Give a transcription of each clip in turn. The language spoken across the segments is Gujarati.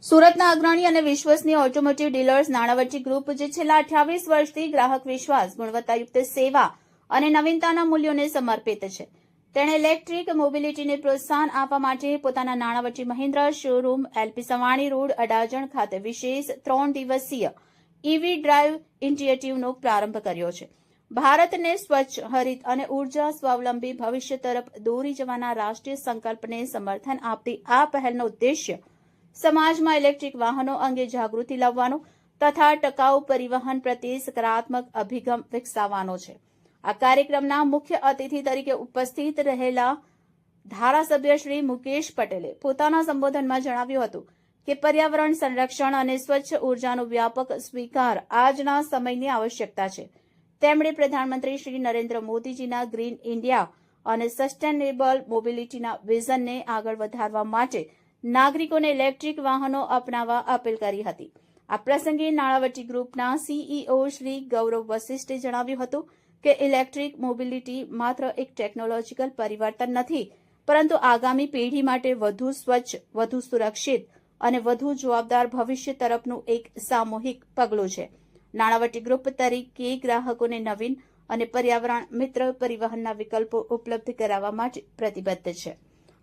સુરતના અગ્રણી અને વિશ્વસનીય ઓટોમોટિવ ડીલર્સ નાણાવટી ગ્રુપ જે છેલ્લા 28 વર્ષથી ગ્રાહક વિશ્વાસ, ગુણવત્તાયુક્ત સેવા અને નવીનતાના મૂલ્યોને સમર્પિત છે. તેણે ઇલેક્ટ્રિક મોબિલિટીને પ્રોત્સાહન આપવા માટે પોતાના Nanavati Mahindra showroom LP Savani road Adajan ખાતે વિશેષ 3 દિવસીય ઈવી ડ્રાઈવ ઇનિશિયેટિવનો પ્રારંભ કર્યો છે. ભારતને સ્વચ્છ, હરિત અને ઉર્જા સ્વાવલંબી ભવિષ્ય તરફ દોરી જવાના રાષ્ટ્રીય સંકલ્પને સમર્થન આપતી આ પહેલનો ઉદ્દેશ્ય સમાજમાં ઇલેક્ટ્રિક વાહનો અંગે જાગૃતિ લાવવાનો તથા ટકાઉ પરિવહન પ્રત્યે સકારાત્મક અભિગમ વિકસાવવાનો છે. આ કાર્યક્રમના મુખ્ય અતિથિ તરીકે ઉપસ્થિત રહેલા ધારાસભ્ય શ્રી મુકેશ પટેલે પોતાના સંબોધનમાં જણાવ્યું હતું કે પર્યાવરણ સંરક્ષણ અને સ્વચ્છ ઉર્જાનો વ્યાપક સ્વીકાર આજના સમયની આવશ્યકતા છે. તેમણે પ્રધાનમંત્રી શ્રી નરેન્દ્ર મોદીજીના ગ્રીન ઇન્ડિયા અને સસ્ટેનેબલ મોબિલિટીના વિઝનને આગળ વધારવા માટે નાગરિકોને ઇલેક્ટ્રિક વાહનો અપનાવવા અપીલ કરી હતી. આ પ્રસંગે નાણાવટી ગ્રુપના સીઈઓ શ્રી ગૌરવ વશિષ્ઠે જણાવ્યું હતું કે ઇલેક્ટ્રિક મોબિલિટી માત્ર એક ટેકનોલોજીકલ પરિવર્તન નથી, પરંતુ આગામી પેઢી માટે વધુ સ્વચ્છ, વધુ સુરક્ષિત અને વધુ જવાબદાર ભવિષ્ય તરફનું એક સામૂહિક પગલું છે. નાણાવટી ગ્રુપ તરીકે ગ્રાહકોને નવીન અને પર્યાવરણ મિત્ર પરિવહનના વિકલ્પો ઉપલબ્ધ કરાવવા માટે પ્રતિબદ્ધ છે.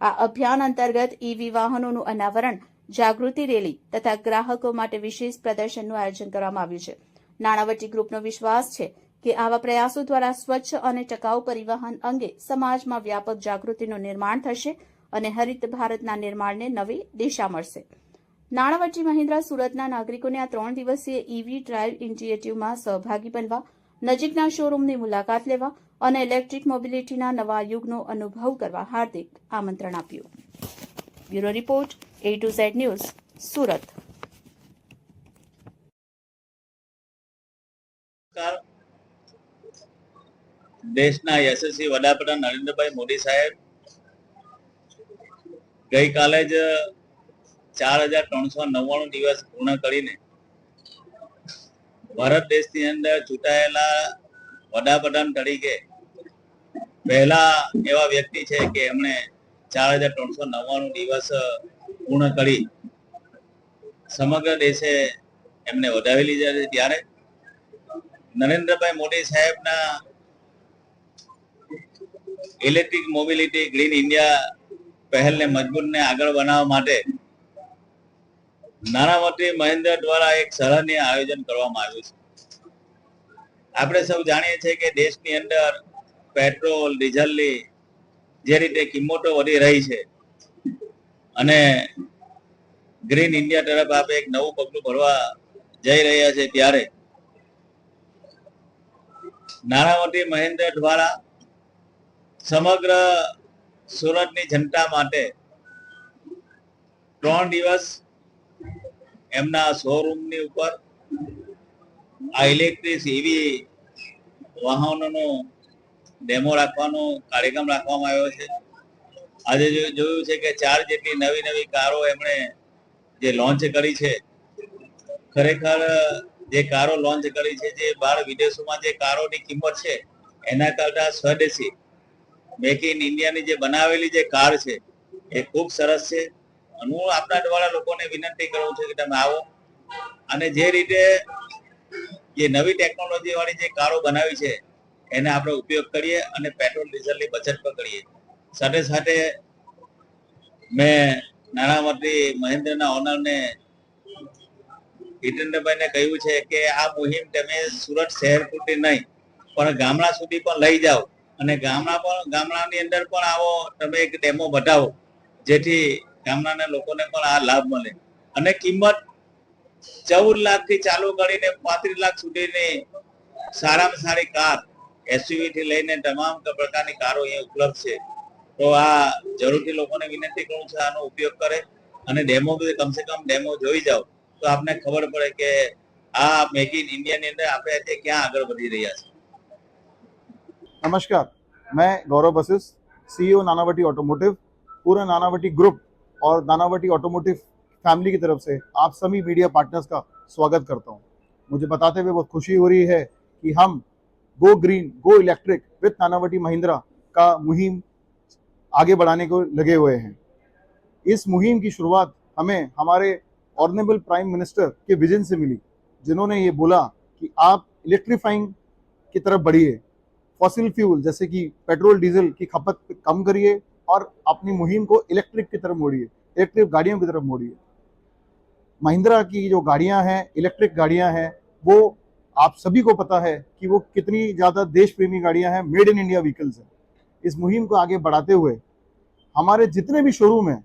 આ અભિયાન અંતર્ગત ઈવી વાહનોનું અનાવરણ, જાગૃતિ રેલી તથા ગ્રાહકો માટે વિશેષ પ્રદર્શનનું આયોજન કરવામાં આવ્યું છે. નાણાવટી ગ્રુપનો વિશ્વાસ છે કે આવા પ્રયાસો દ્વારા સ્વચ્છ અને ટકાઉ પરિવહન અંગે સમાજમાં વ્યાપક જાગૃતિનું નિર્માણ થશે અને હરિત ભારતના નિર્માણને નવી દિશા મળશે. નાણાવટી મહિન્દ્રા સુરતના નાગરિકોને આ 3 દિવસીય ઈવી ડ્રાઈવ ઇનિશિયેટિવમાં સહભાગી બનવા, નજીકના શોરૂમની મુલાકાત લેવા અને ઇલેક્ટ્રિક મોબિલિટીના નવા યુગનો અનુભવ કરવા હાર્દિક આમંત્રણ આપ્યું. Bureau report A to Z news, Surat. દેશના યશસ્વી વડાપ્રધાન નરેન્દ્રભાઈ મોદી સાહેબ ગઈકાલે જ 4399 દિવસ પૂર્ણ કરીને ભારત દેશની અંદર ચૂંટાયેલા વડાપ્રધાન તરીકે પહેલા એવા વ્યક્તિ છે કે એમણે 4399 દિવસ પૂર્ણ કરી સમગ્ર દેશે એમને વધાવી લીધા છે. ત્યારે નરેન્દ્રભાઈ મોદી સાહેબના ઇલેક્ટ્રિક મોબિલિટી ગ્રીન ઇન્ડિયા પહેલને મજબૂતને આગળ બનાવવા માટે નાણાવટી મહિન્દ્રા દ્વારા એક સરાહનીય આયોજન કરવામાં આવ્યું છે. આપણે સૌ જાણીએ છીએ કે દેશની અંદર પેટ્રોલ, ડીઝલની જે રીતે કિંમતો વધી રહી છે અને ગ્રીન ઇન્ડિયા તરફ આપણે એક નવું પગલું ભરવા જઈ રહ્યા છે, ત્યારે નાણાવટી મહિન્દ્રા દ્વારા સમગ્ર સુરતની જનતા માટે 3 દિવસ એમના શોરૂમની ઉપર આ ઇલેક્ટ્રિક ઈવી વાહનોનો ડેમો રાખવાનો કાર્યક્રમ રાખવામાં આવ્યો છે. આજે જોયું છે કે 4 જેટલી નવી કારો એમણે જે લોન્ચ કરી છે. ખરેખર જે કારો લોન્ચ કરી છે, જે બહાર વિદેશોમાં જે કારોની કિંમત છે એના કરતા સ્વદેશી મેક ઇન ઇન્ડિયાની જે બનાવેલી જે કાર છે એ ખૂબ સરસ છે. હું આપણા દ્વારા લોકોને વિનંતી કરું છું કે તમે આવો અને જે રીતે જે નવી ટેકનોલોજી વાળી જે કારો બનાવી છે એને આપણે ઉપયોગ કરીએ અને પેટ્રોલ ડીઝલની બચત પણ કરીએ. સાથે સાથે મેં નાણાવટી મહિન્દ્રાના ઓનરને હિતેન્દ્રભાઈને કહ્યું છે કે આ મુહિમ તમે સુરત શહેર પૂરતી નહીં પણ ગામડા સુધી પણ લઈ જાઓ અને ગામડાની અંદર પણ આવો તમે એક ડેમો બતાવો, જેથી ગામડાના લોકોને પણ આ લાભ મળે. અને કિંમત 14 લાખથી ચાલુ કરીને 35 લાખ સુધીની સારામાં સારી કાર, એસયુવી થી લઈને તમામ પ્રકારની કારો અહીંયા ઉપલબ્ધ છે. તો આ જરૂરથી લોકોને વિનંતી કરું છું આનો ઉપયોગ કરે અને ડેમો કમસે કમ ડેમો જોઈ જાઓ તો આપને ખબર પડે કે આ મેક ઇન इंडिया અંદર આપણે આજે ક્યાં આગળ વધી રહ્યા છે. नमस्कार, मैं गौरव वशिष्ठ, सीईओ नानावटी ऑटोमोटिव, पूरा नानावटी ग्रुप और नानावटी ऑटोमोटिव फैमिली की तरफ से आप सभी मीडिया पार्टनर्स का स्वागत करता हूं. मुझे बताते हुए बहुत खुशी हो रही है कि हम go green go electric with Nanavati Mahindra का मुहिम आगे बढ़ाने को लगे हुए हैं. इस मुहिम की शुरुआत हमें हमारे ऑनरेबल प्राइम मिनिस्टर के विजन से मिली, जिन्होंने ये बोला कि आप इलेक्ट्रीफाइंग की तरफ बढ़िए, फॉसिल फ्यूल जैसे कि पेट्रोल डीजल की खपत कम करिए और अपनी मुहिम को इलेक्ट्रिक की तरफ मोड़िए, इलेक्ट्रिक गाड़ियों की तरफ मोड़िए। महिंद्रा की जो गाड़ियां हैं, इलेक्ट्रिक गाड़ियां हैं, वो आप सभी को पता है कि वो कितनी ज़्यादा देश प्रेमी गाड़ियां हैं, मेड इन इंडिया व्हीकल्स हैं। इस मुहिम को आगे बढ़ाते हुए हमारे जितने भी शोरूम हैं,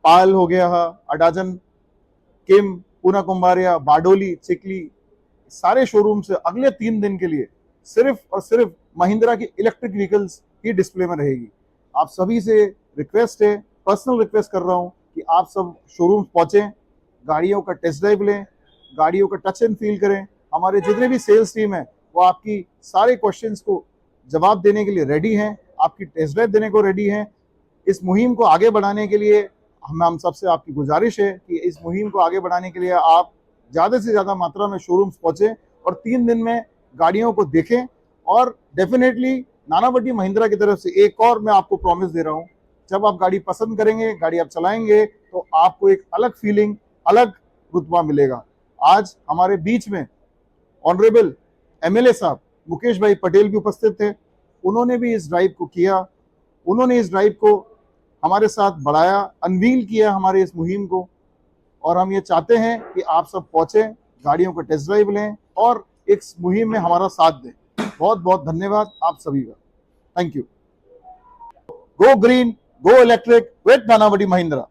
पाल हो गया, अडाजन, किम, पूना कुंभारिया, बारडोली, चिकली, सारे शोरूम से अगले 3 दिन के लिए सिर्फ और सिर्फ महिंद्रा की इलेक्ट्रिक व्हीकल्स ही डिस्प्ले में रहेगी। आप सभी से रिक्वेस्ट है, पर्सनल रिक्वेस्ट कर रहा हूं कि आप सब शोरूम पहुंचें, गाड़ियों का टेस्ट ड्राइव लें, गाड़ियों का टच एंड फील करें। हमारे जितने भी सेल्स टीम है वो आपकी सारे क्वेश्चंस को जवाब देने के लिए रेडी हैं, आपकी टेस्ट ड्राइव देने को रेडी हैं। इस मुहिम को आगे बढ़ाने के लिए हम सबसे आपकी गुजारिश है कि इस मुहिम को आगे बढ़ाने के लिए आप ज़्यादा से ज़्यादा मात्रा में शोरूम्स पहुंचे और 3 दिन में गाड़ियों को देखें। और डेफिनेटली नानावटी महिंद्रा की तरफ से एक और मैं आपको प्रॉमिस दे रहा हूं, जब आप गाड़ी पसंद करेंगे, गाड़ी आप चलाएंगे, तो आपको एक अलग फीलिंग, अलग रुतबा मिलेगा। आज हमारे बीच में ऑनरेबल एमएलए साहब मुकेश भाई पटेल भी उपस्थित थे। उन्होंने भी इस ड्राइव को किया, उन्होंने इस ड्राइव को हमारे साथ बढ़ाया, अनवील किया हमारे इस मुहिम को। और हम ये चाहते हैं कि आप सब पहुंचे, गाड़ियों का टेस्ट ड्राइव लें और इस मुहिम में हमारा साथ दें। बहुत बहुत धन्यवाद आप सभी का। Thank you. Go green, go electric with Nanavati Mahindra.